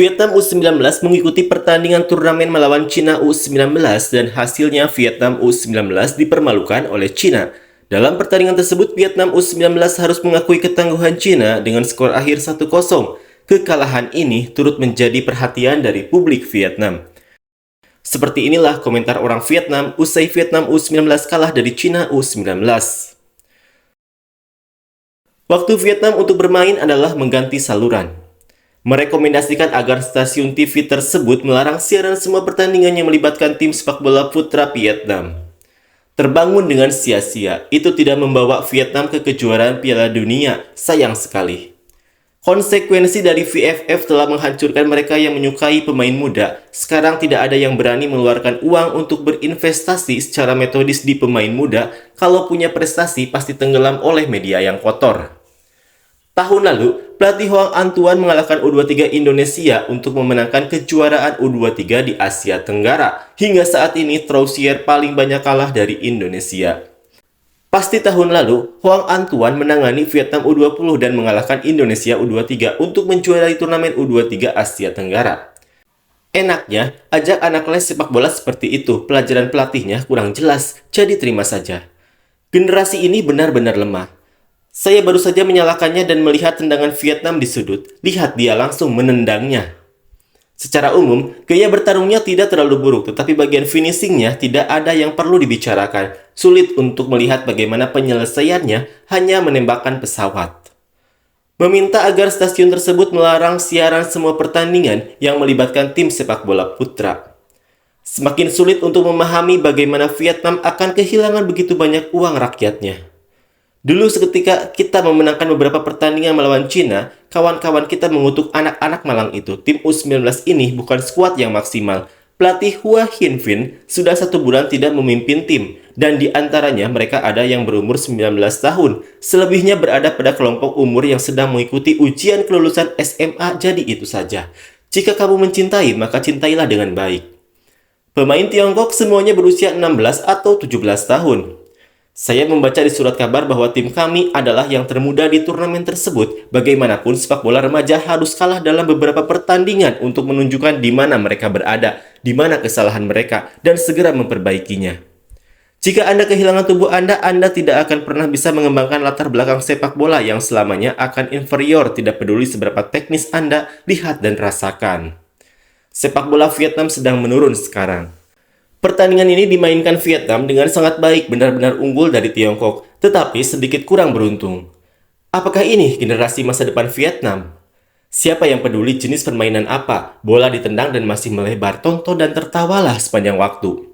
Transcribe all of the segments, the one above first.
Vietnam U19 mengikuti pertandingan turnamen melawan Cina U19 dan hasilnya Vietnam U19 dipermalukan oleh Cina. Dalam pertandingan tersebut, Vietnam U19 harus mengakui ketangguhan Cina dengan skor akhir 1-0. Kekalahan ini turut menjadi perhatian dari publik Vietnam. Seperti inilah komentar orang Vietnam usai Vietnam U19 kalah dari Cina U19. Waktu Vietnam untuk bermain adalah mengganti saluran. Merekomendasikan agar stasiun TV tersebut melarang siaran semua pertandingan yang melibatkan tim sepak bola putra Vietnam. Terbangun dengan sia-sia, itu tidak membawa Vietnam ke kejuaraan Piala Dunia, sayang sekali. Konsekuensi dari VFF telah menghancurkan mereka yang menyukai pemain muda. Sekarang tidak ada yang berani mengeluarkan uang untuk berinvestasi secara metodis di pemain muda. Kalau punya prestasi pasti tenggelam oleh media yang kotor. Tahun lalu, pelatih Hoang Anh Tuan mengalahkan U23 Indonesia untuk memenangkan kejuaraan U23 di Asia Tenggara. Hingga saat ini, Troussier paling banyak kalah dari Indonesia. Pasti tahun lalu, Hoang Anh Tuan menangani Vietnam U20 dan mengalahkan Indonesia U23 untuk menjuarai turnamen U23 Asia Tenggara. Enaknya, ajak anak les sepak bola seperti itu, pelajaran pelatihnya kurang jelas, jadi terima saja. Generasi ini benar-benar lemah. Saya baru saja menyalakannya dan melihat tendangan Vietnam di sudut. Lihat dia langsung menendangnya. Secara umum, gaya bertarungnya tidak terlalu buruk, tetapi bagian finishingnya tidak ada yang perlu dibicarakan. Sulit untuk melihat bagaimana penyelesaiannya, hanya menembakkan pesawat. Meminta agar stasiun tersebut melarang siaran semua pertandingan yang melibatkan tim sepak bola putra. Semakin sulit untuk memahami bagaimana Vietnam akan kehilangan begitu banyak uang rakyatnya. Dulu seketika kita memenangkan beberapa pertandingan melawan Cina, kawan-kawan kita mengutuk anak-anak malang itu. Tim U19 ini bukan skuad yang maksimal. Pelatih Hua Hin Vin sudah 1 bulan tidak memimpin tim, dan di antaranya mereka ada yang berumur 19 tahun. Selebihnya berada pada kelompok umur yang sedang mengikuti ujian kelulusan SMA, jadi itu saja. Jika kamu mencintai, maka cintailah dengan baik. Pemain Tiongkok semuanya berusia 16 atau 17 tahun. Saya membaca di surat kabar bahwa tim kami adalah yang termuda di turnamen tersebut. Bagaimanapun sepak bola remaja harus kalah dalam beberapa pertandingan untuk menunjukkan di mana mereka berada, di mana kesalahan mereka, dan segera memperbaikinya. Jika Anda kehilangan tubuh Anda tidak akan pernah bisa mengembangkan latar belakang sepak bola yang selamanya akan inferior, tidak peduli seberapa teknis Anda, lihat dan rasakan. Sepak bola Vietnam sedang menurun sekarang. Pertandingan ini dimainkan Vietnam dengan sangat baik, benar-benar unggul dari Tiongkok, tetapi sedikit kurang beruntung. Apakah ini generasi masa depan Vietnam? Siapa yang peduli jenis permainan apa? Bola ditendang dan masih melebar, tonton dan tertawalah sepanjang waktu.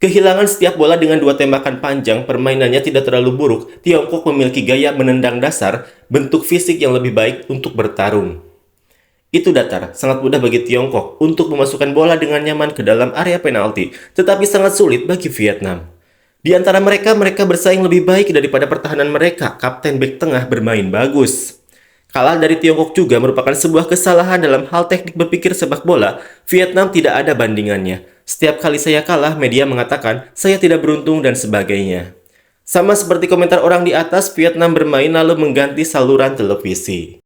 Kehilangan setiap bola dengan 2 tembakan panjang, permainannya tidak terlalu buruk. Tiongkok memiliki gaya menendang dasar, bentuk fisik yang lebih baik untuk bertarung. Itu datar, sangat mudah bagi Tiongkok untuk memasukkan bola dengan nyaman ke dalam area penalti, tetapi sangat sulit bagi Vietnam. Di antara mereka bersaing lebih baik daripada pertahanan mereka. Kapten bek tengah bermain bagus. Kalah dari Tiongkok juga merupakan sebuah kesalahan dalam hal teknik berpikir sepak bola. Vietnam tidak ada bandingannya. Setiap kali saya kalah, media mengatakan saya tidak beruntung dan sebagainya. Sama seperti komentar orang di atas, Vietnam bermain lalu mengganti saluran televisi.